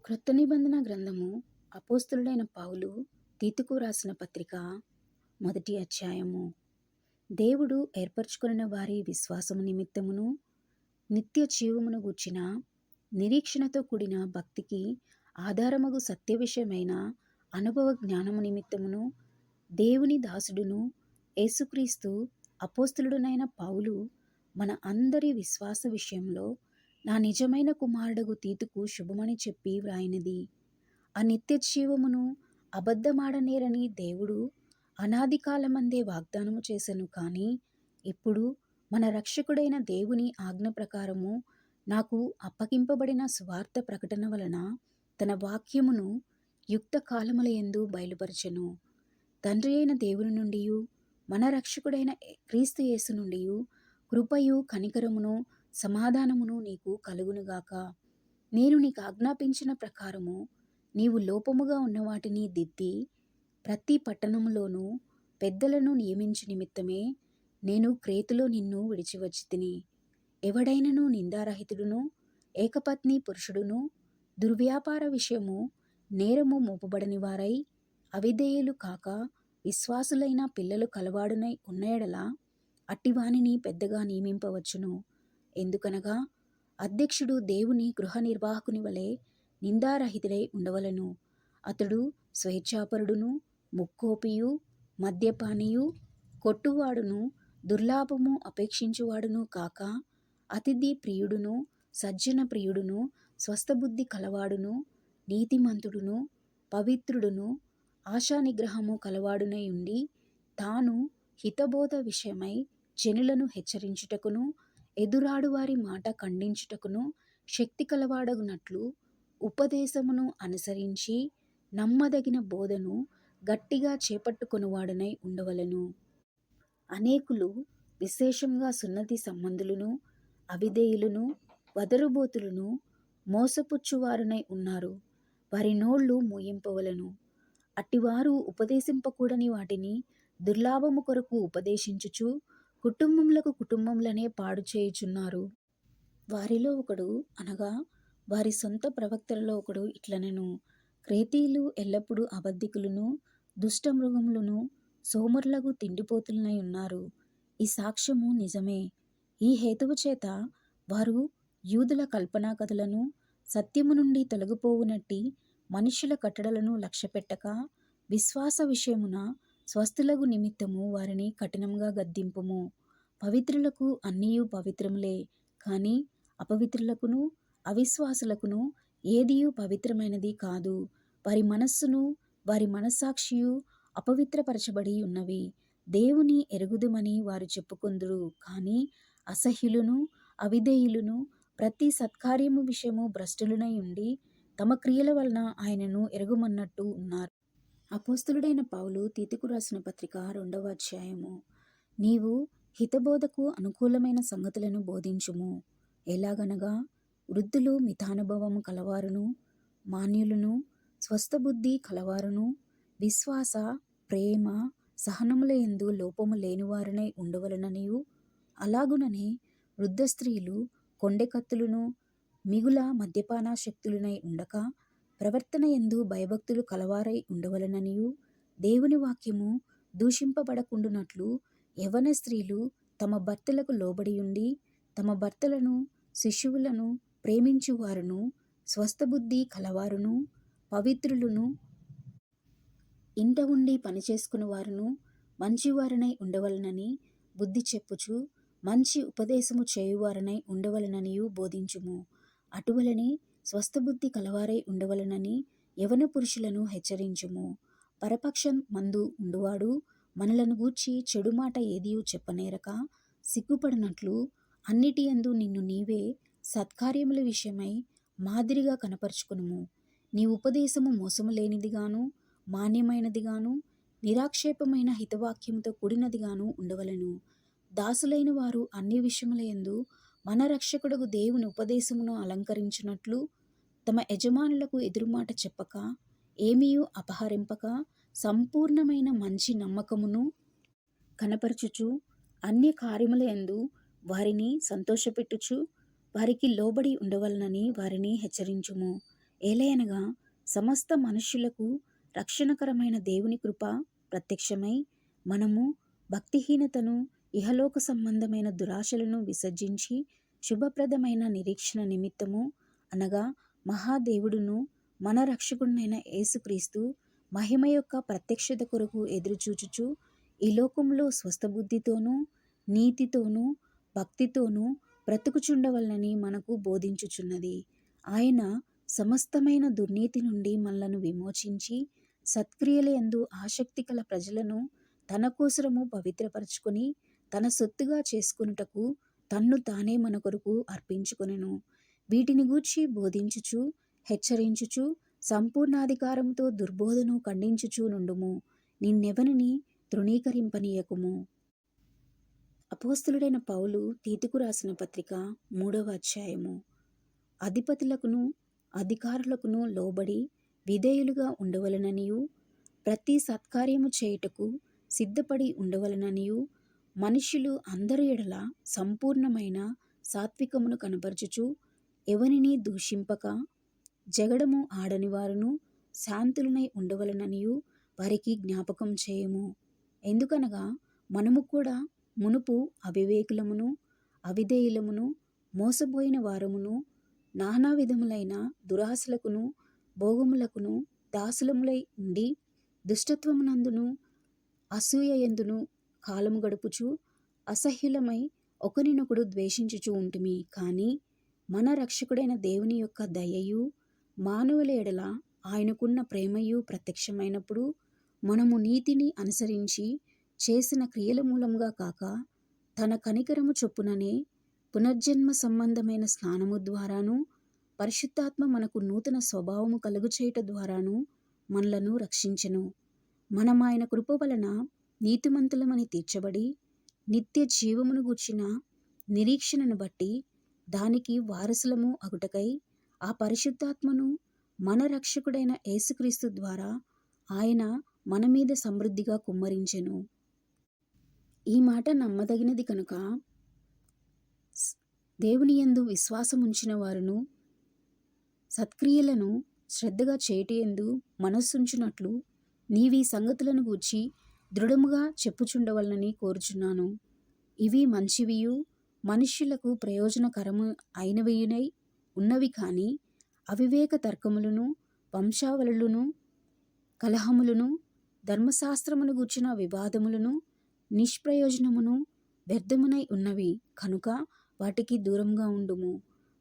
క్రొత్త నిబంధన గ్రంథము అపోస్తలుడైన పౌలు తీతుకు రాసిన పత్రిక మొదటి అధ్యాయము. దేవుడు ఏర్పరచుకొనిన వారి విశ్వాసము నిమిత్తమును నిత్య జీవమును గూర్చిన నిరీక్షణతో కూడిన భక్తికి ఆధారమగు సత్య విషయమైన అనుభవ జ్ఞానము నిమిత్తమును దేవుని దాసుడును యేసుక్రీస్తు అపోస్తలుడునైన పౌలు మన అందరి విశ్వాస విషయంలో నా నిజమైన కుమారుడగు తీతుకు శుభమని చెప్పి వ్రాయినది. ఆ నిత్య జీవమును అబద్ధమాడనేరని దేవుడు అనాది కాలమందే వాగ్దానము చేసెను. కానీ ఇప్పుడు మన రక్షకుడైన దేవుని ఆజ్ఞ ప్రకారము నాకు అప్పగింపబడిన స్వార్థ ప్రకటన వలన తన వాక్యమును యుక్త కాలములయందు బయలుపరచెను. తండ్రి అయిన దేవుని నుండి మన రక్షకుడైన క్రీస్తు యేసు నుండి కృపయు కనికరమును సమాధానమును నీకు కలుగునుగాక. నేను నీకు ఆజ్ఞాపించిన ప్రకారము నీవు లోపముగా ఉన్న వాటిని దిద్ది ప్రతి పట్టణములోనూ పెద్దలను నియమించు నిమిత్తమే నేను క్రేతులో నిన్ను విడిచివచ్చి తిని. ఎవడైనను నిందారహితుడును ఏకపత్ని పురుషుడును దుర్వ్యాపార విషయము నేరము మోపబడని వారై అవిధేయులు కాక విశ్వాసులైన పిల్లలు కలవాడునై ఉన్న ఎడల అట్టివానిని పెద్దగా నియమింపవచ్చును. ఎందుకనగా అధ్యక్షుడు దేవుని గృహ నిర్వాహకుని వలె నిందారహితుడై ఉండవలను. అతడు స్వేచ్ఛాపరుడును ముక్కోపియు మద్యపానియు కొట్టువాడును దుర్లాభము అపేక్షించువాడును కాక అతిథి ప్రియుడును సజ్జన ప్రియుడును స్వస్థబుద్ధి కలవాడును నీతిమంతుడును పవిత్రుడును ఆశానిగ్రహము కలవాడునై ఉండి తాను హితబోధ విషయమై జనులను హెచ్చరించుటకును ఎదురాడు వారి మాట ఖండించుటకును శక్తి కలవాడగునట్లు ఉపదేశమును అనుసరించి నమ్మదగిన బోధను గట్టిగా చేపట్టుకొనువాడనై ఉండవలెను. అనేకులు విశేషంగా సున్నతి సంబంధులను అవిధేయులను వదరుబోతులను మోసపుచ్చువారునై ఉన్నారు. వారి నోళ్ళు మూయింపవలెను. అట్టివారు ఉపదేశింపకూడని వాటిని దుర్లాభము కొరకు ఉపదేశించుచు కుటుంబములనే పాడు చేయుచున్నారు. వారిలో ఒకడు అనగా వారి సొంత ప్రవక్తలలో ఒకడు ఇట్లనెను, క్రేతీయులు ఎల్లప్పుడూ అబద్ధికులను దుష్టమృగములను సోమరులకు తిండిపోతులనై ఉన్నారు. ఈ సాక్ష్యము నిజమే. ఈ హేతువు చేత వారు యూదుల కల్పనా కథలను సత్యము నుండి తొలగిపోవునట్టి మనుష్యుల కట్టడలను లక్ష్యపెట్టక విశ్వాస విషయమున స్వస్థులగు నిమిత్తము వారిని కఠినంగా గద్దింపుము. పవిత్రులకు అన్నీయు పవిత్రములే, కానీ అపవిత్రులకును అవిశ్వాసులకును ఏదియు పవిత్రమైనది కాదు. వారి మనస్సును వారి మనస్సాక్షియు అపవిత్రపరచబడి ఉన్నవి. దేవుని ఎరుగుదుమని వారు చెప్పుకొందురు, కానీ అసహ్యులను అవిధేయులను ప్రతి సత్కార్యము విషయము భ్రష్టులనై ఉండి తమ క్రియల వలన ఆయనను ఎరుగుమన్నట్టు ఉన్నారు. అపోస్తలుడైన పౌలు తీతుకు రాసిన పత్రిక 2వ అధ్యాయము. నీవు హితబోధకు అనుకూలమైన సంగతులను బోధించుము. ఎలాగనగా వృద్ధులు మితానుభవము కలవారును మాన్యులను స్వస్థబుద్ధి కలవారును విశ్వాస ప్రేమ సహనములయందు లోపము లేనివారునై ఉండవలననియు, అలాగుననే వృద్ధ స్త్రీలు కొండెకత్తులను మిగుల మద్యపానాశక్తులనై ఉండక ప్రవర్తన యందు భయభక్తులు కలవారై ఉండవలననియు, దేవుని వాక్యము దూషింపబడకుండునట్లు యవ్వన స్త్రీలు తమ భర్తలకు లోబడియుండి తమ భర్తలను శిశువులను ప్రేమించువారును స్వస్థబుద్ధి కలవారును పవిత్రులను ఇంట ఉండి పనిచేసుకుని వారును మంచివారనై ఉండవలనని బుద్ధి చెప్పుచు మంచి ఉపదేశము చేయువారనై ఉండవలననియు బోధించుము. అటువలనే స్వస్థబుద్ధి కలవారై ఉండవలనని యవన పురుషులను హెచ్చరించుము. పరపక్షం మందు ఉండువాడు మనలను గూర్చి చెడు మాట ఏదియూ చెప్పనేరక సిగ్గుపడినట్లు అన్నిటి యందు నిన్ను నీవే సత్కార్యముల విషయమై మాదిరిగా కనపరుచుకునుము. నీ ఉపదేశము మోసము లేనిదిగాను మాన్యమైనదిగాను నిరాక్షేపమైన హితవాక్యముతో కూడినదిగాను ఉండవలెను. దాసులైన వారు అన్ని విషయముల యందు మన రక్షకుడగు దేవుని ఉపదేశమును అలంకరించినట్లు తమ యజమానులకు ఎదురుమాట చెప్పక ఏమీయూ అపహరింపక సంపూర్ణమైన మంచి నమ్మకమును కనపరచుచు అన్య కార్యముల యందు వారిని సంతోషపెట్టుచు వారికి లోబడి ఉండవలనని వారిని హెచ్చరించుము. ఏలయనగా సమస్త మనుష్యులకు రక్షణకరమైన దేవుని కృప ప్రత్యక్షమై మనము భక్తిహీనతను, ఇహలోక సంబంధమైన దురాశలను విసర్జించి శుభప్రదమైన నిరీక్షణ నిమిత్తము అనగా మహాదేవుడును మన రక్షకుడునైన యేసుక్రీస్తు మహిమ యొక్క ప్రత్యక్షత కొరకు ఎదురుచూచుచు ఈ లోకంలో స్వస్థబుద్ధితోనూ నీతితోనూ భక్తితోనూ బ్రతుకుచుండవలనని మనకు బోధించుచున్నది. ఆయన సమస్తమైన దుర్నీతి నుండి మనలను విమోచించి సత్క్రియల యందు ఆసక్తి కల ప్రజలను తన కోసరము పవిత్రపరచుకొని తన సొత్తుగా చేసుకొనుటకు తన్ను తానే మన కొరకు అర్పించుకొనెను. వీటిని గూర్చి బోధించుచు హెచ్చరించుచు సంపూర్ణాధికారంతో దుర్బోధను ఖండించుచు నుండుము. నిన్నెవనిని తృణీకరింపనీయకుము. అపోస్తలుడైన పౌలు తీతుకు రాసిన పత్రిక 3వ అధ్యాయము. అధిపతులకును అధికారులకును లోబడి విధేయులుగా ఉండవలననియు ప్రతి సత్కార్యము చేయుటకు సిద్ధపడి ఉండవలననియు మనుష్యులు అందరి ఎడల సంపూర్ణమైన సాత్వికమును కనబరచుచు ఎవనిని దూషింపక జగడము ఆడని వారును శాంతులనై ఉండవలననియు వారికి జ్ఞాపకం చేయము. ఎందుకనగా మనము కూడా మునుపు అవివేకులమును అవిధేయులమును మోసపోయిన వారమును నానా విధములైన దురాశలకును భోగములకును దాసులములై ఉండి దుష్టత్వమునందును అసూయయందును కాలము గడుపుచు అసహ్యులమై ఒకరినొకడు ద్వేషించుచు ఉంటిమి. కానీ మన రక్షకుడైన దేవుని యొక్క దయయు మానవుల ఎడల ఆయనకున్న ప్రేమయు ప్రత్యక్షమైనప్పుడు మనము నీతిని అనుసరించి చేసిన క్రియల మూలంగా కాక తన కనికరము చొప్పుననే పునర్జన్మ సంబంధమైన స్నానము ద్వారాను పరిశుద్ధాత్మ మనకు నూతన స్వభావము కలుగుచేయుట ద్వారాను మనలను రక్షించెను. మనం ఆయన కృప వలన నీతిమంతులమని తీర్చబడి నిత్య జీవమును గూర్చిన నిరీక్షణను బట్టి దానికి వారసులము అగుటకై ఆ పరిశుద్ధాత్మను మన రక్షకుడైన యేసుక్రీస్తు ద్వారా ఆయన మన మీద సమృద్ధిగా కుమ్మరించెను. ఈ మాట నమ్మదగినది కనుక దేవుని యందు విశ్వాసముంచిన వారును సత్క్రియలను శ్రద్ధగా చేయుటయందు మనస్సుంచునట్లు నీవీ సంగతులను గూర్చి దృఢముగా చెప్పుచుండవలనని కోరుచున్నాను. ఇవి మంచివియు మనుష్యులకు ప్రయోజనకరము అయినవియునై ఉన్నవి కాని అవివేక తర్కములను వంశావళులను కలహములను ధర్మశాస్త్రమును గూర్చిన వివాదములను నిష్ప్రయోజనమును వ్యర్థమునై ఉన్నవి కనుక వాటికి దూరంగా ఉండుము.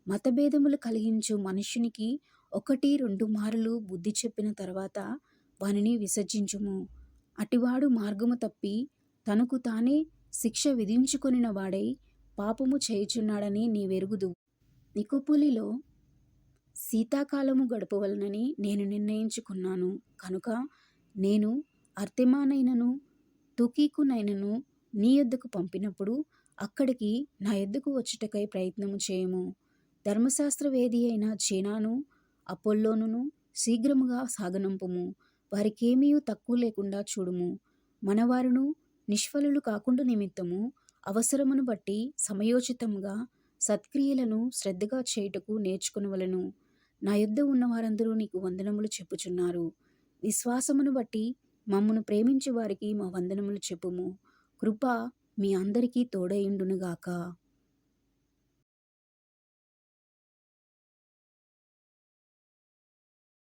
మతభేదములు కలిగించు మనుష్యునికి 1-2 మారులు బుద్ధి చెప్పిన తర్వాత వానిని విసర్జించుము. అటివాడు మార్గము తప్పి తనకు తానే శిక్ష విధించుకొనిన వాడై పాపము చేయుచున్నాడని నీవెరుగుదువు. నికోపోలిలో శీతాకాలము గడపవలనని నేను నిర్ణయించుకున్నాను కనుక నేను అర్తెమానైనను తుకీకునైనను నీ యొద్దకు పంపినప్పుడు అక్కడికి నా యొద్దకు వచ్చుటకై ప్రయత్నము చేయము. ధర్మశాస్త్రవేది అయిన జేనాను అపొల్లోనును శీఘ్రముగా సాగనంపుము. వారికేమీ తక్కువ లేకుండా చూడుము. మనవారును నిష్ఫలులు కాకుండా నిమిత్తము అవసరమును బట్టి సమయోచితముగా సత్క్రియలను శ్రద్ధగా చేయుటకు నేర్చుకునవలెను. నా యొద్ద ఉన్న వారందరూ నీకు వందనములు చెప్పుచున్నారు. విశ్వాసమును బట్టి మమ్మను ప్రేమించు వారికి మా వందనములు చెప్పుము. కృప మీ అందరికీ తోడైయుండునుగాక.